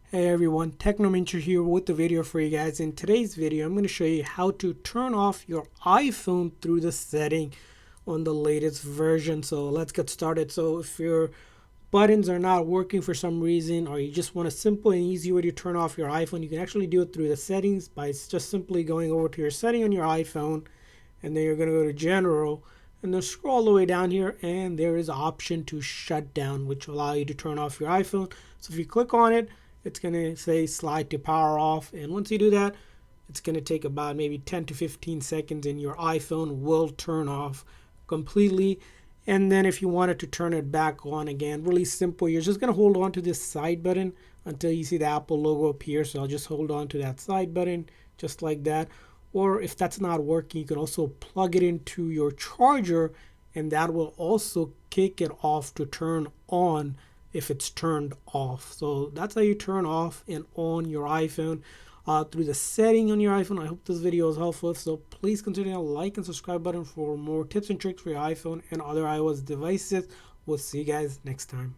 Hey everyone, Technomentor here with the video for you guys. In today's video, I'm going to show you how to turn off your iPhone through the setting on the latest version. So let's get started. So if your buttons are not working for some reason, or you just want a simple and easy way to turn off your iPhone, you can actually do it through the settings by just simply going over to your setting on your iPhone, and then you're going to go to General, and then scroll all the way down here, and there is an option to shut down, which will allow you to turn off your iPhone. So if you click on it, it's going to say slide to power off, and once you do that, it's going to take about maybe 10 to 15 seconds and your iPhone will turn off completely. And then if you wanted to turn it back on again, really simple, you're just going to hold on to this side button until you see the Apple logo appear. So I'll just hold on to that side button just like that. Or if that's not working, you can also plug it into your charger, and that will also kick it off to turn on if it's turned off. So that's how you turn off and on your iPhone through the setting on your iPhone. I hope this video was helpful. So please consider a like and subscribe button for more tips and tricks for your iPhone and other iOS devices. We'll see you guys next time.